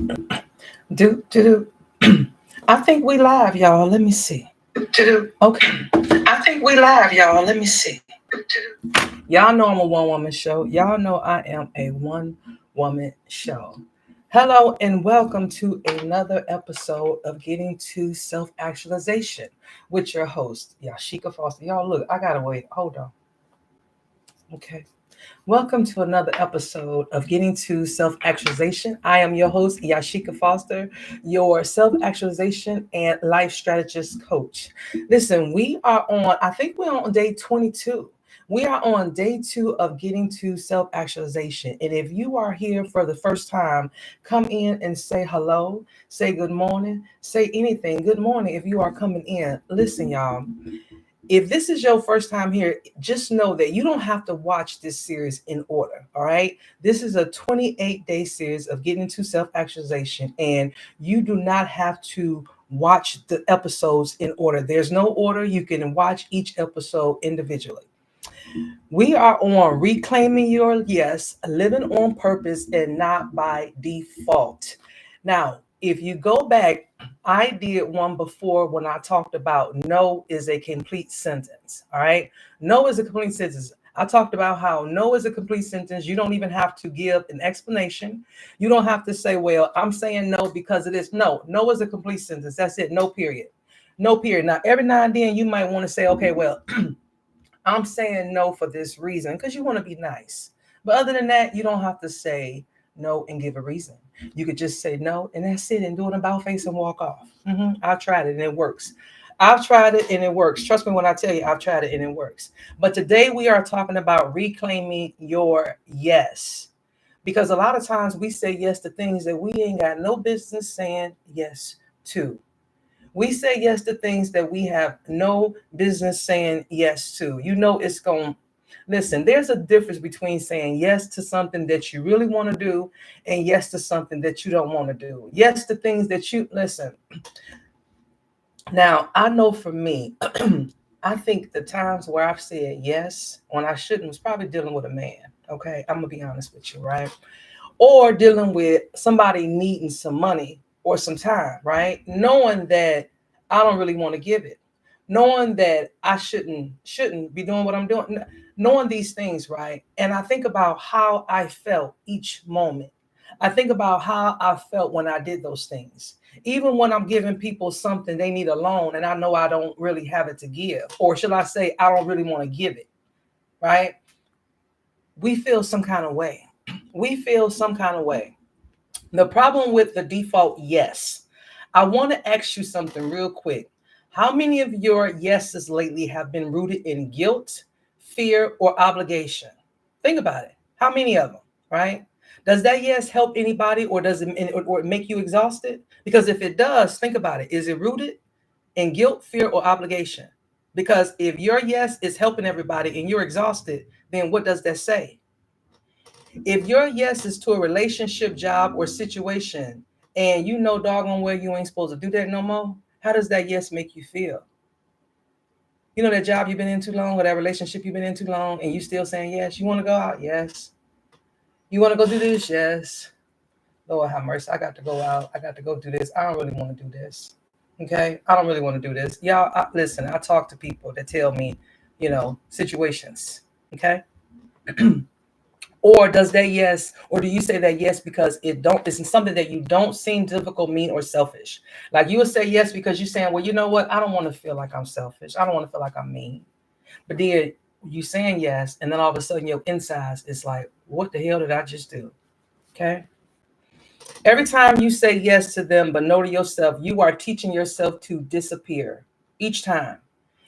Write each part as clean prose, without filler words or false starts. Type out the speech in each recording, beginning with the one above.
Do. I think we live, y'all. Let me see. Okay. I think we live, y'all. Let me see. Y'all know I'm a one woman show. Y'all know I am a one woman show. Hello and welcome to another episode of Getting to Self-Actualization with your host, Yashika Foster. Y'all, look, I gotta wait. Hold on. Okay. Welcome to another episode of Getting to Self-Actualization. I am your host, Yashika Foster, your self-actualization and life strategist coach. Listen, I think we're on day 22. We are on day 2 of Getting to Self-Actualization. And if you are here for the first time, come in and say hello, say good morning, say anything. Good morning if you are coming in. Listen, y'all. If this is your first time here, just know that you don't have to watch this series in order. All right. This is a 28-day series of getting to self-actualization, and you do not have to watch the episodes in order. There's no order. You can watch each episode individually. We are on reclaiming your yes, living on purpose and not by default. Now, if you go back, I did one before when I talked about no is a complete sentence. All right. No is a complete sentence. I talked about how no is a complete sentence. You don't even have to give an explanation. You don't have to say, well, I'm saying no because it is. No is a complete sentence. That's it. No period. No period. Now, every now and then you might want to say, okay, well, I'm saying no for this reason because you want to be nice. But other than that, you don't have to say no and give a reason. You could just say no and that's it and do an about face and walk off. I've tried it and it works. I've tried it and it works. Trust me when I tell you I've tried it and it works. But today we are talking about reclaiming your yes. Because a lot of times we say yes to things that we ain't got no business saying yes to. We say yes to things that we have no business saying yes to. You know, it's going, listen, there's a difference between saying yes to something that you really want to do and yes to something that you don't want to do. Yes to things that you, listen. Now, I know for me, I think the times where I've said yes when I shouldn't was probably dealing with a man. Okay. I'm going to be honest with you, right? Or dealing with somebody needing some money or some time, right? Knowing that I don't really want to give it, knowing that I shouldn't be doing what I'm doing, knowing these things, right? And I think about how I felt each moment. I think about how I felt when I did those things. Even when I'm giving people something they need a loan and I know I don't really have it to give, or should I say I don't really want to give it, right? We feel some kind of way. We feel some kind of way. The problem with the default yes, I want to ask you something real quick. How many of your yeses lately have been rooted in guilt, fear, or obligation? Think about it. How many of them, right? Does that yes help anybody or does it make you exhausted? Because if it does, think about it. Is it rooted in guilt, fear, or obligation? Because if your yes is helping everybody and you're exhausted, then what does that say? If your yes is to a relationship, job, or situation, and you know doggone well you ain't supposed to do that no more, how does that yes make you feel? You know that job you've been in too long or that relationship you've been in too long and you still saying yes? You want to go out? Yes. You want to go do this? Yes. Lord have mercy. I got to go out. I got to go do this. I don't really want to do this. Okay. I don't really want to do this. Y'all, listen, I talk to people that tell me, situations. Okay. Or does that yes, or do you say that yes because it's something that you don't seem difficult, mean, or selfish? Like you would say yes because you're saying, well, you know what? I don't want to feel like I'm selfish. I don't want to feel like I'm mean. But then you saying yes, and then all of a sudden your insides is like, what the hell did I just do? Okay. Every time you say yes to them but no to yourself, you are teaching yourself to disappear. Each time.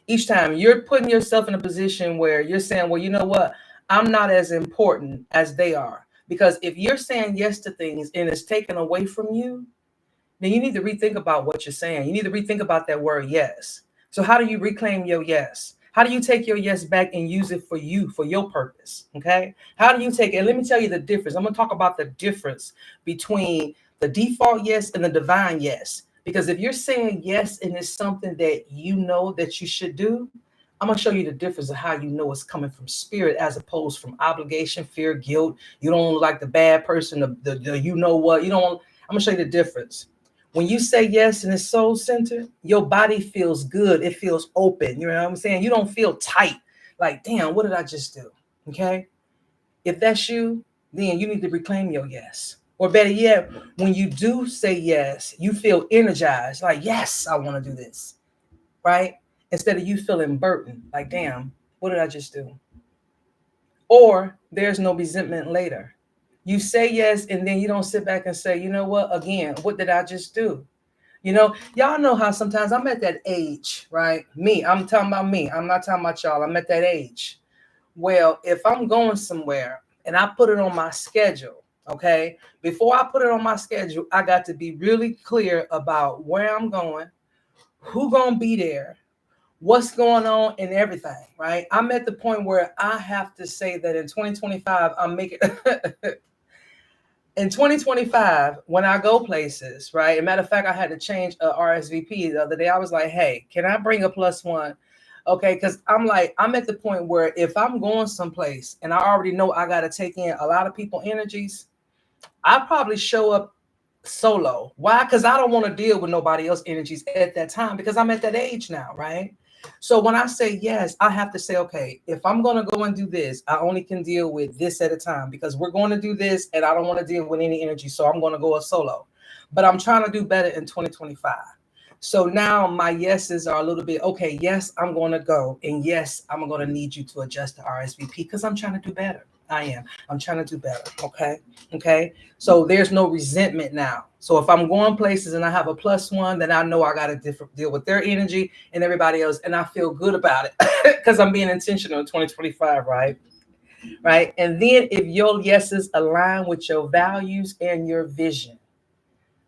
Each time you're putting yourself in a position where you're saying, well, you know what? I'm not as important as they are. Because if you're saying yes to things and it's taken away from you, then you need to rethink about what you're saying. You need to rethink about that word yes. So how do you reclaim your yes? How do you take your yes back and use it for you, for your purpose? Okay. How do you take it? And let me tell you the difference. I'm going to talk about the difference between the default yes and the divine yes. Because if you're saying yes and it's something that you know that you should do, I'm going to show you the difference of how you know it's coming from spirit as opposed from obligation, fear, guilt. You don't like the bad person, the you know what, you don't. I'm gonna show you the difference. When you say yes and it's soul centered, your body feels good. It feels open. You know what I'm saying? You don't feel tight. Like, damn, what did I just do? Okay. If that's you, then you need to reclaim your yes. Or better yet, when you do say yes, you feel energized. Like, yes, I want to do this. Right? Instead of you feeling burdened. Like, damn, what did I just do? Or there's no resentment later. You say yes, and then you don't sit back and say, you know what, again, what did I just do? Y'all know how sometimes I'm at that age, right? I'm talking about me. I'm not talking about y'all. I'm at that age. Well, if I'm going somewhere and I put it on my schedule, okay, before I put it on my schedule, I got to be really clear about where I'm going, who gonna be there, what's going on, and everything, right? I'm at the point where I have to say that in 2025, I'm making in 2025, when I go places, right? As a matter of fact, I had to change a RSVP the other day. I was like, hey, can I bring a plus one? Okay, because I'm at the point where if I'm going someplace and I already know I got to take in a lot of people energies, I probably show up solo. Why? Because I don't want to deal with nobody else energies at that time because I'm at that age now, right? So when I say yes, I have to say, okay, if I'm going to go and do this, I only can deal with this at a time because we're going to do this and I don't want to deal with any energy. So I'm going to go a solo. But I'm trying to do better in 2025. So now my yeses are a little bit, okay, yes, I'm going to go. And yes, I'm going to need you to adjust the RSVP because I'm trying to do better. I am. I'm trying to do better. Okay. Okay. So there's no resentment now. So if I'm going places and I have a plus one, then I know I got to deal with their energy and everybody else. And I feel good about it because I'm being intentional in 2025. Right. Right. And then if your yeses align with your values and your vision,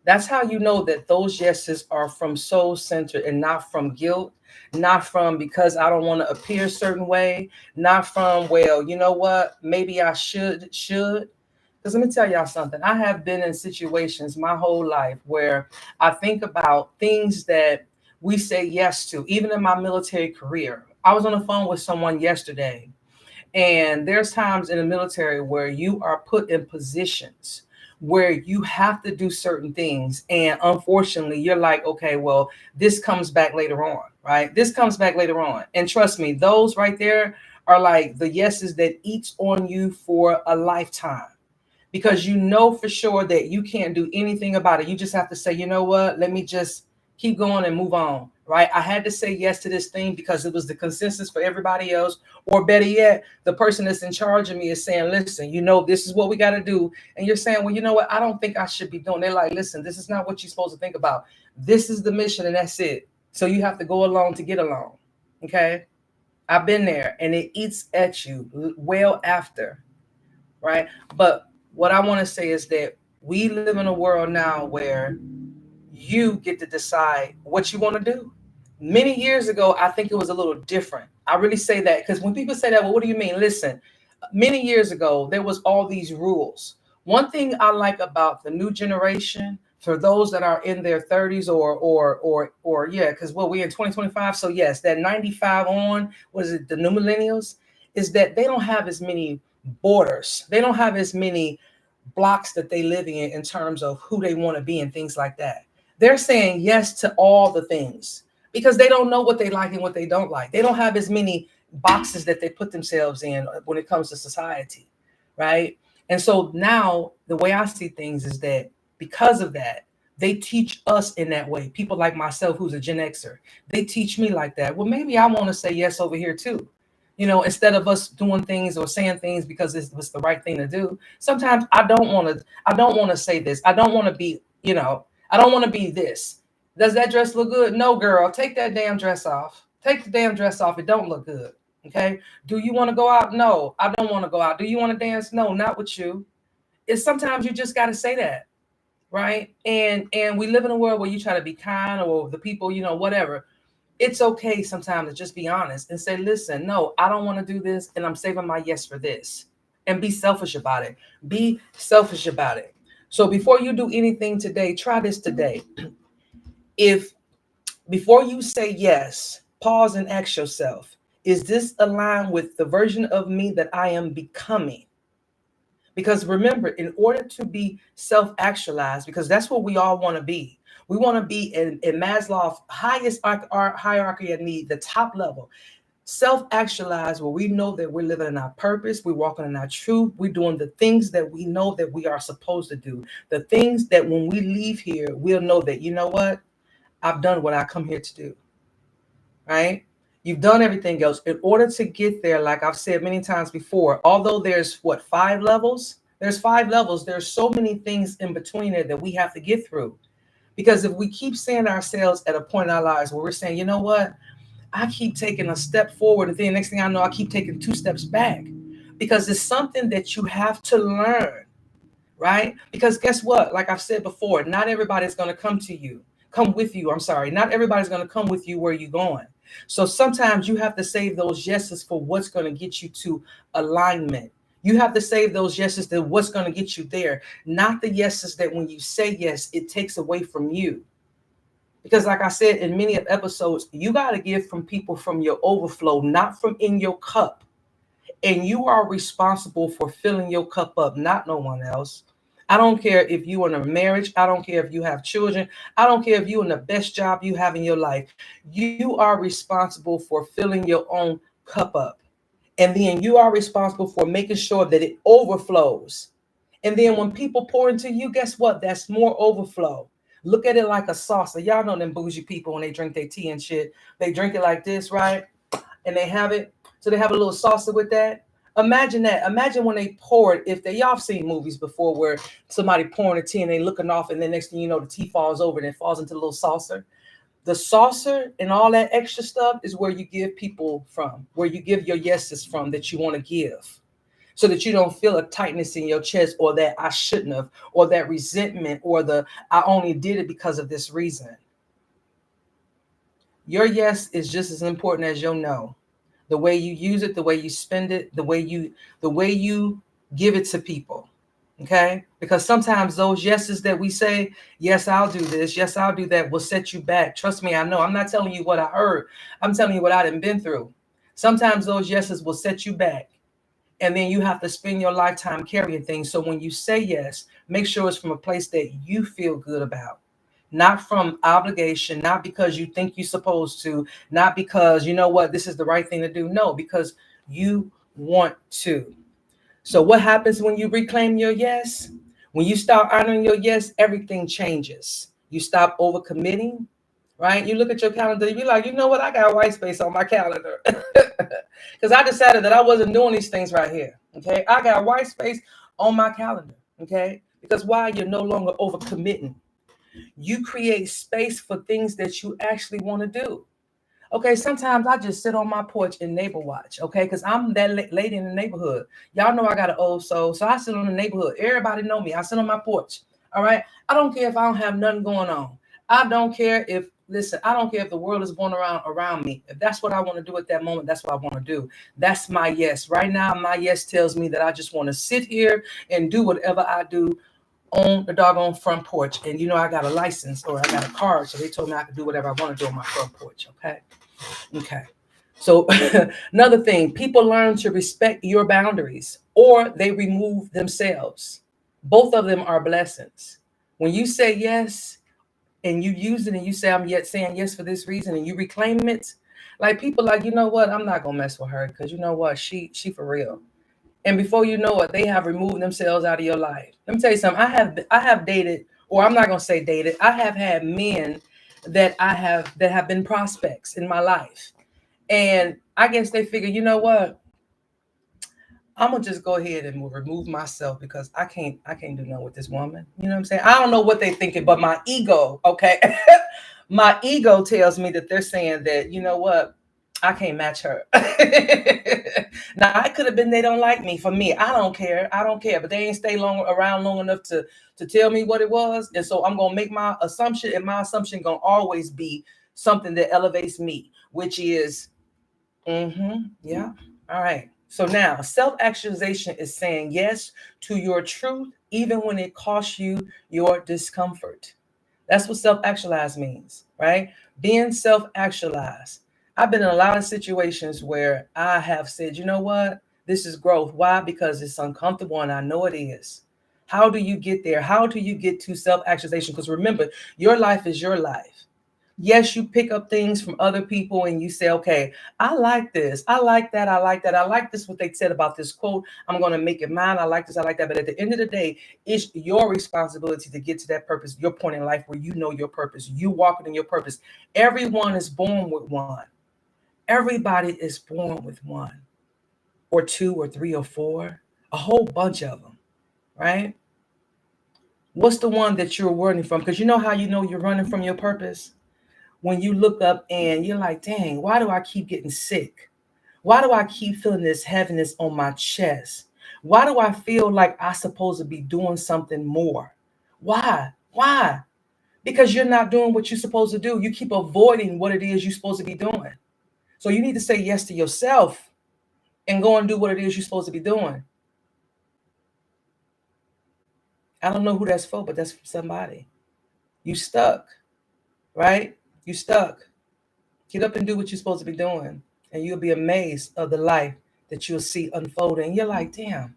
that's how you know that those yeses are from soul centered and not from guilt, not from because I don't want to appear a certain way, not from, well, you know what, maybe I should. Because let me tell y'all something. I have been in situations my whole life where I think about things that we say yes to, even in my military career. I was on the phone with someone yesterday, and there's times in the military where you are put in positions where you have to do certain things. And unfortunately, you're like, okay, well, this comes back later on, right? This comes back later on. And trust me, those right there are like the yeses that eats on you for a lifetime because you know for sure that you can't do anything about it. You just have to say, you know what, let me just keep going and move on, right? I had to say yes to this thing because it was the consensus for everybody else. Or better yet, the person that's in charge of me is saying, listen, you know, this is what we got to do. And you're saying, well, you know what, I don't think I should be doing. They're like, listen, this is not what you're supposed to think about. This is the mission and that's it. So you have to go along to get along. Okay. I've been there and it eats at you well after, right? But what I want to say is that we live in a world now where you get to decide what you want to do. Many years ago, I think it was a little different. I really say that because when people say that, well, what do you mean? Listen, many years ago, there was all these rules. One thing I like about the new generation, for those that are in their 30s or yeah, because well, we're in 2025. So yes, that 95 on, what is it, the new millennials, is that they don't have as many borders. They don't have as many blocks that they live in terms of who they want to be and things like that. They're saying yes to all the things because they don't know what they like and what they don't like. They don't have as many boxes that they put themselves in when it comes to society, right? And so now the way I see things is that because of that, they teach us in that way. People like myself, who's a Gen Xer, they teach me like that. Well, maybe I want to say yes over here too. Instead of us doing things or saying things because it was the right thing to do. Sometimes I don't want to say this. I don't want to be, I don't want to be this. Does that dress look good? No, girl, take that damn dress off. Take the damn dress off. It don't look good. Okay. Do you want to go out? No, I don't want to go out. Do you want to dance? No, not with you. It's sometimes you just got to say that. Right. And we live in a world where you try to be kind or the people, whatever. It's okay sometimes to just be honest and say, listen, no, I don't want to do this. And I'm saving my yes for this. And be selfish about it. Be selfish about it. So before you do anything today, try this today. If before you say yes, pause and ask yourself, is this aligned with the version of me that I am becoming? Because remember, in order to be self-actualized, because that's what we all want to be. We want to be in Maslow's highest hierarchy of need, the top level. Self-actualized, where we know that we're living in our purpose, we're walking in our truth, we're doing the things that we know that we are supposed to do. The things that when we leave here, we'll know that, you know what? I've done what I come here to do, right? You've done everything else. In order to get there, like I've said many times before, although there's what, 5 levels? There's 5 levels. There's so many things in between it that we have to get through. Because if we keep seeing ourselves at a point in our lives where we're saying, you know what, I keep taking a step forward, and then the next thing I know, I keep taking 2 steps back. Because it's something that you have to learn, right? Because guess what? Like I've said before, not everybody's going to come with you. I'm sorry. Not everybody's going to come with you where you're going. So sometimes you have to save those yeses for what's going to get you to alignment. You have to save those yeses to what's going to get you there, not the yeses that when you say yes, it takes away from you. Because like I said in many episodes, you got to give from people from your overflow, not from in your cup. And you are responsible for filling your cup up, not no one else. I don't care if you're in a marriage. I don't care if you have children. I don't care if you're in the best job you have in your life. You are responsible for filling your own cup up. And then you are responsible for making sure that it overflows. And then when people pour into you, guess what? That's more overflow. Look at it like a saucer. Y'all know them bougie people when they drink their tea and shit. They drink it like this, right? And they have it. So they have a little saucer with that. Imagine that. Imagine when they pour it. If they, y'all have seen movies before where somebody pouring a tea and they looking off, and then next thing you know, the tea falls over and it falls into the little saucer. The saucer and all that extra stuff is where you give people from, where you give your yeses from that you want to give, so that you don't feel a tightness in your chest, or that I shouldn't have, or that resentment, or the I only did it because of this reason. Your yes is just as important as your no. The way you use it, the way you spend it, the way you give it to people. Okay? Because sometimes those yeses that we say, yes, I'll do this, yes, I'll do that, will set you back. Trust me, I know. I'm not telling you what I heard. I'm telling you what I done been through. Sometimes those yeses will set you back. And then you have to spend your lifetime carrying things. So when you say yes, make sure it's from a place that you feel good about, not from obligation, not because you think you're supposed to, not because you know what, this is the right thing to do. No, because you want to. So what happens when you reclaim your yes? When you start honoring your yes, everything changes. You stop overcommitting, right? You look at your calendar, you're like, you know what? I got white space on my calendar. Because I decided that I wasn't doing these things right here. Okay. I got white space on my calendar. Okay. Because why? You're no longer overcommitting. You create space for things that you actually want to do. Okay, sometimes I just sit on my porch and neighbor watch, okay? Because I'm that lady in the neighborhood. Y'all know I got an old soul, so I sit on the neighborhood. Everybody know me. I sit on my porch, all right? I don't care if I don't have nothing going on. I don't care if, listen, I don't care if the world is going around me. If that's what I want to do at that moment, that's what I want to do. That's my yes. Right now, my yes tells me that I just want to sit here and do whatever I do on the doggone front porch. And you know, I got a license, or I got a card, so they told me I could do whatever I want to do on my front porch, okay? Okay. So another thing, people learn to respect your boundaries, or they remove themselves. Both of them are blessings. When you say yes and you use it and you say, I'm yet saying yes for this reason, and you reclaim it, like people like, you know what, I'm not gonna mess with her because you know what, she for real. And before you know it, they have removed themselves out of your life. Let me tell you something. I have dated, or I'm not gonna say dated, I have had men that have been prospects in my life. And I guess they figure, you know what? I'm gonna just go ahead and remove myself because I can't do nothing with this woman. You know what I'm saying? I don't know what they thinking, but my ego, okay, my ego tells me that they're saying that, you know what, I can't match her. Now it could have been they don't like me. For me, I don't care. I don't care. But they ain't stay around long enough to tell me what it was, and so I'm gonna make my assumption, and my assumption gonna always be something that elevates me, which is yeah. All right. So now self-actualization is saying yes to your truth, even when it costs you your discomfort. That's what self-actualized means, right? Being self-actualized. I've been in a lot of situations where I have said, you know what? This is growth. Why? Because it's uncomfortable, and I know it is. How do you get there? How do you get to self-actualization? Because remember, your life is your life. Yes, you pick up things from other people and you say, okay, I like this. I like that. I like that. I like this, what they said about this quote. I'm going to make it mine. I like this. I like that. But at the end of the day, it's your responsibility to get to that purpose, your point in life where you know your purpose. You walking in your purpose. Everyone is born with one. Everybody is born with one or two or three or four, a whole bunch of them, right? What's the one that you're running from? Because you know how you know you're running from your purpose? When you look up and you're like, dang, why do I keep getting sick? Why do I keep feeling this heaviness on my chest? Why do I feel like I'm supposed to be doing something more? Why? Why? Because you're not doing what you're supposed to do. You keep avoiding what it is you're supposed to be doing. So you need to say yes to yourself and go and do what it is you're supposed to be doing. I don't know who that's for, but that's for somebody. You stuck, right? You stuck. Get up and do what you're supposed to be doing, and you'll be amazed of the life that you'll see unfolding. You're like, damn,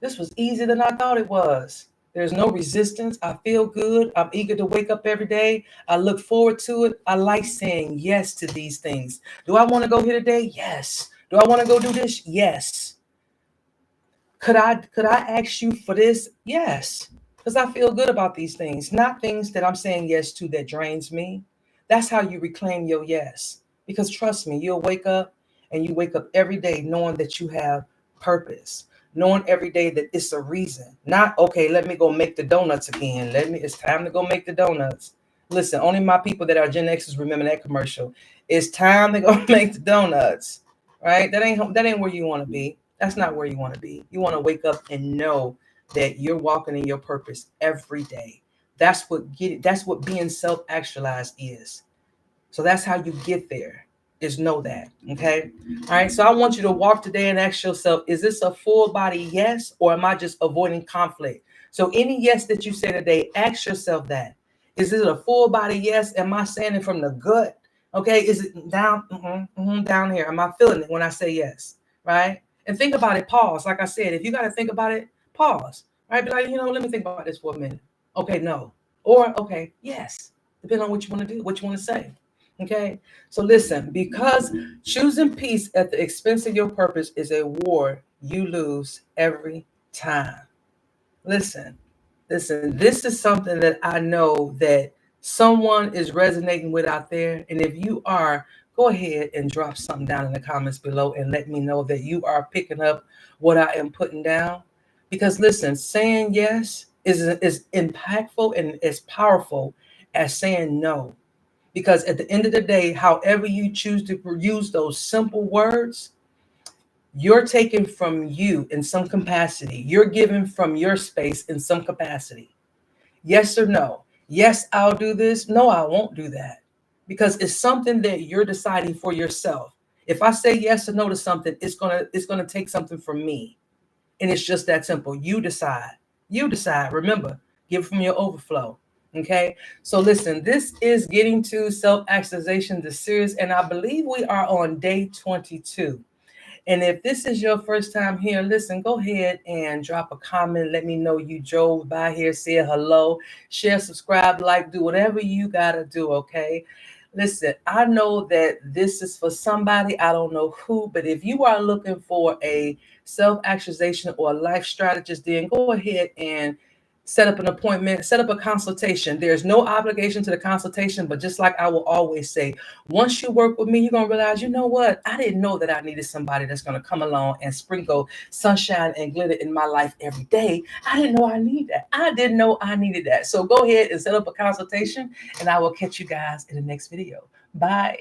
this was easier than I thought it was. There's no resistance. I feel good. I'm eager to wake up every day. I look forward to it. I like saying yes to these things. Do I want to go here today? Yes. Do I want to go do this? Yes. Could I ask you for this? Yes. Because I feel good about these things, not things that I'm saying yes to that drains me. That's how you reclaim your yes. Because trust me, you'll wake up and you wake up every day knowing that you have purpose, knowing every day that it's a reason. Not, okay, let me go make the donuts again. It's time to go make the donuts. Listen, only my people that are Gen Xers remember that commercial. It's time to go make the donuts. Right? That ain't where you want to be. That's not where you want to be. You want to wake up and know that you're walking in your purpose every day. That's what being self-actualized is. So that's how you get there, is know that. Okay. All right. So I want you to walk today and ask yourself, is this a full body yes, or am I just avoiding conflict? So any yes that you say today, ask yourself that. Is it a full body yes? Am I saying it from the gut? Okay. Is it down, down here? Am I feeling it when I say yes? Right. And think about it. Pause. Like I said, if you got to think about it, pause. Right. Be like, let me think about this for a minute. Okay. No. Or, okay. Yes. Depending on what you want to do, what you want to say. Okay. So listen, because choosing peace at the expense of your purpose is a war you lose every time. Listen, this is something that I know that someone is resonating with out there. And if you are, go ahead and drop something down in the comments below and let me know that you are picking up what I am putting down. Because listen, saying yes is impactful and as powerful as saying no. Because at the end of the day, however you choose to use those simple words, you're taking from you in some capacity. You're giving from your space in some capacity. Yes or no? Yes, I'll do this. No, I won't do that. Because it's something that you're deciding for yourself. If I say yes or no to something, it's gonna take something from me. And it's just that simple. You decide. You decide. Remember, give from your overflow. Okay. So listen, this is Getting to Self-Actualization, the series, and I believe we are on day 22. And if this is your first time here, listen, go ahead and drop a comment. Let me know you drove by here, say hello, share, subscribe, like, do whatever you got to do, okay? Listen, I know that this is for somebody, I don't know who, but if you are looking for a self-actualization or a life strategist, then go ahead and set up an appointment, set up a consultation. There's no obligation to the consultation, but just like I will always say, once you work with me, you're going to realize, you know what? I didn't know that I needed somebody that's going to come along and sprinkle sunshine and glitter in my life every day. I didn't know I needed that. I didn't know I needed that. So go ahead and set up a consultation, and I will catch you guys in the next video. Bye.